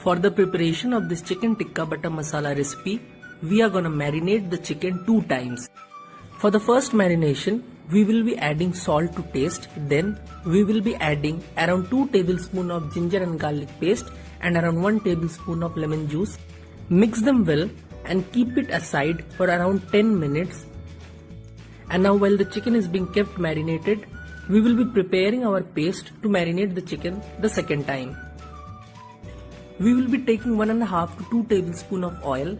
For the preparation of this chicken tikka butter masala recipe, we are gonna marinate the chicken 2 times. For the first marination, we will be adding salt to taste. Then we will be adding around 2 tablespoons of ginger and garlic paste and around 1 tablespoon of lemon juice. Mix them well and keep it aside for around 10 minutes. And now while the chicken is being kept marinated, we will be preparing our paste to marinate the chicken the second time. We will be taking 1.5 to 2 tablespoons of oil.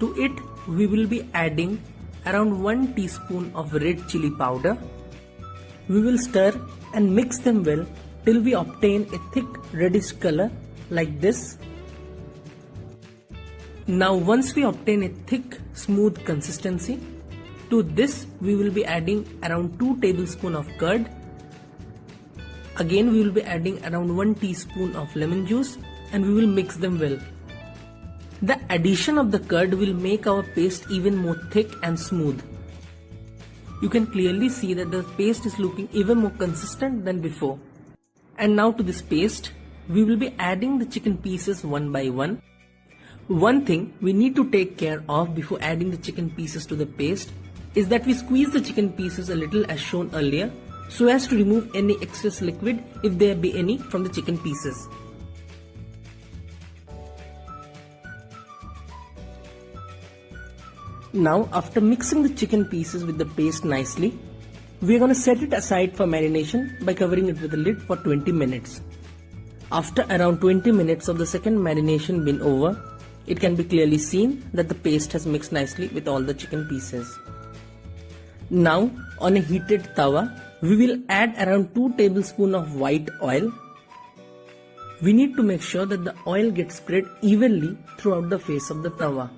To it, we will be adding around 1 teaspoon of red chili powder. We will stir and mix them well till we obtain a thick reddish color like this. Now once we obtain a thick smooth consistency, to this we will be adding around 2 tablespoons of curd. Again we will be adding around 1 teaspoon of lemon juice and we will mix them well. The addition of the curd will make our paste even more thick and smooth. You can clearly see that the paste is looking even more consistent than before. And now to this paste, we will be adding the chicken pieces one by one. One thing we need to take care of before adding the chicken pieces to the paste is that we squeeze the chicken pieces a little as shown earlier so as to remove any excess liquid if there be any from the chicken pieces. Now after mixing the chicken pieces with the paste nicely, we are going to set it aside for marination by covering it with a lid for 20 minutes. After around 20 minutes of the second marination been over, it can be clearly seen that the paste has mixed nicely with all the chicken pieces. Now on a heated tawa, we will add around 2 tablespoons of white oil. We need to make sure that the oil gets spread evenly throughout the face of the tawa.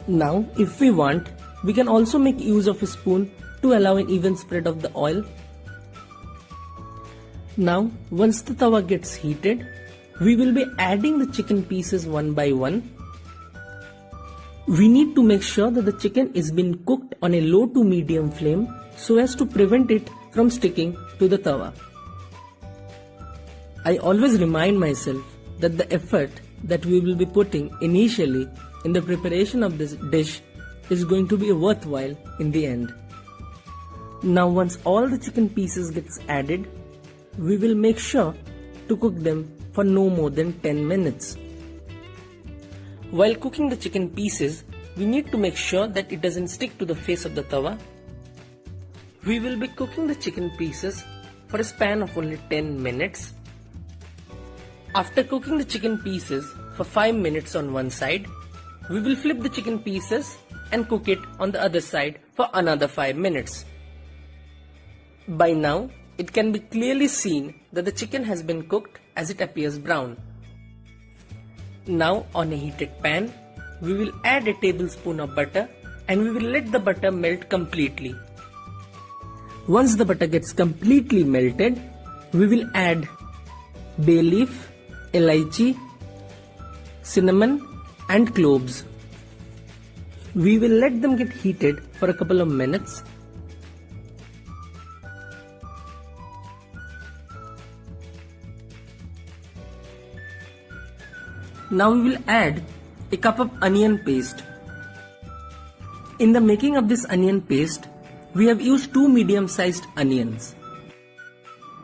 Now if we want, we can also make use of a spoon to allow an even spread of the oil. Now once the tawa gets heated, we will be adding the chicken pieces one by one. We need to make sure that the chicken is being cooked on a low to medium flame so as to prevent it from sticking to the tawa. I always remind myself that the effort that we will be putting initially in the preparation of this dish is going to be worthwhile in the end. Now once all the chicken pieces gets added, we will make sure to cook them for no more than 10 minutes. While cooking the chicken pieces, we need to make sure that it doesn't stick to the face of the tawa. We will be cooking the chicken pieces for a span of only 10 minutes. After cooking the chicken pieces for 5 minutes on one side, we will flip the chicken pieces and cook it on the other side for another 5 minutes. By now, it can be clearly seen that the chicken has been cooked as it appears brown. Now on a heated pan, we will add a tablespoon of butter and we will let the butter melt completely. Once the butter gets completely melted, we will add bay leaf, elaichi, cinnamon and cloves. We will let them get heated for a couple of minutes. Now we will add a cup of onion paste. In the making of this onion paste, we have used 2 medium-sized onions.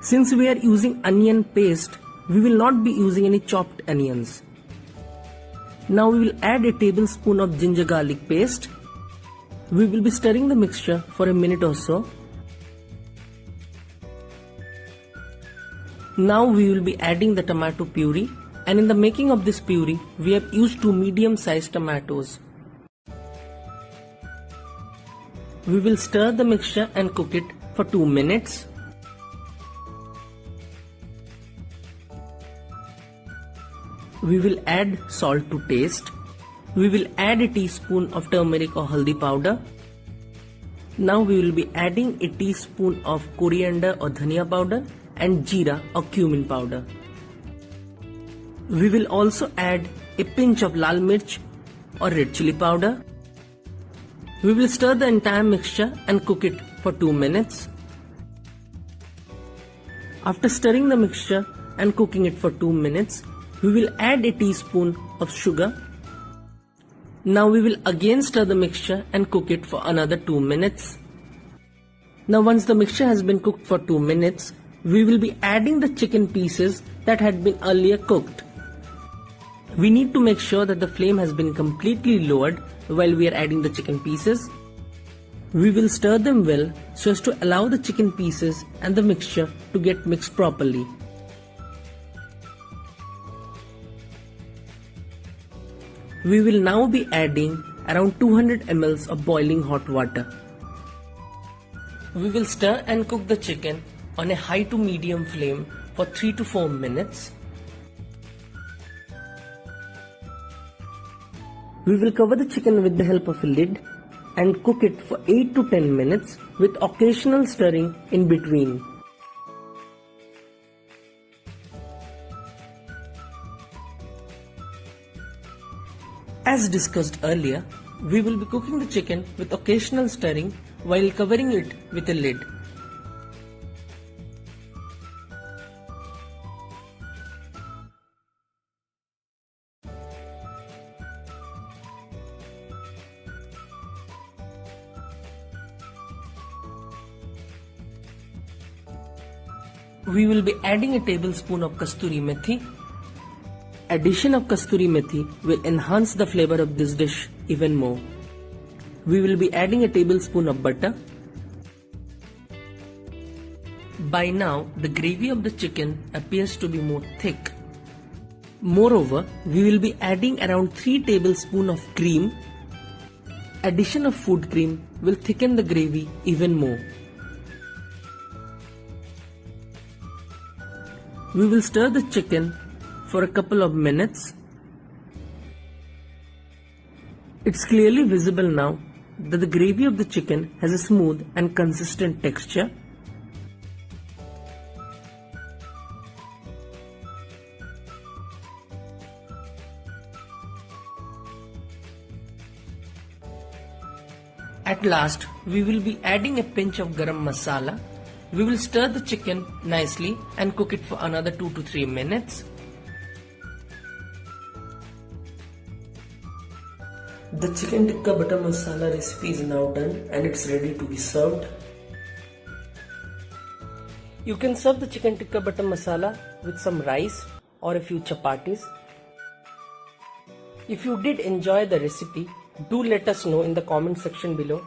Since we are using onion paste, we will not be using any chopped onions. Now we will add a tablespoon of ginger garlic paste. We will be stirring the mixture for a minute or so. Now we will be adding the tomato puree, and in the making of this puree, we have used 2 medium-sized tomatoes. We will stir the mixture and cook it for 2 minutes. We will add salt to taste. We will add a teaspoon of turmeric or haldi powder. Now we will be adding a teaspoon of coriander or dhania powder and jeera or cumin powder. We will also add a pinch of lal mirch or red chili powder. We will stir the entire mixture and cook it for 2 minutes. After stirring the mixture and cooking it for 2 minutes, We will add a teaspoon of sugar. Now we will again stir the mixture and cook it for another 2 minutes. Now once the mixture has been cooked for 2 minutes, we will be adding the chicken pieces that had been earlier cooked. We need to make sure that the flame has been completely lowered while we are adding the chicken pieces. We will stir them well so as to allow the chicken pieces and the mixture to get mixed properly. We will now be adding around 200 ml of boiling hot water. We will stir and cook the chicken on a high to medium flame for 3 to 4 minutes. We will cover the chicken with the help of a lid and cook it for 8 to 10 minutes with occasional stirring in between. As discussed earlier, we will be cooking the chicken with occasional stirring while covering it with a lid. We will be adding a tablespoon of kasturi methi. Addition of kasturi methi will enhance the flavor of this dish even more. We will be adding a tablespoon of butter. By now, the gravy of the chicken appears to be more thick. Moreover, we will be adding around 3 tablespoons of cream. Addition of food cream will thicken the gravy even more. We will stir the chicken for a couple of minutes. It's clearly visible now that the gravy of the chicken has a smooth and consistent texture. At last, we will be adding a pinch of garam masala. We will stir the chicken nicely and cook it for another 2 to 3 minutes. The chicken tikka butter masala recipe is now done and it's ready to be served. You can serve the chicken tikka butter masala with some rice or a few chapatis. If you did enjoy the recipe, do let us know in the comment section below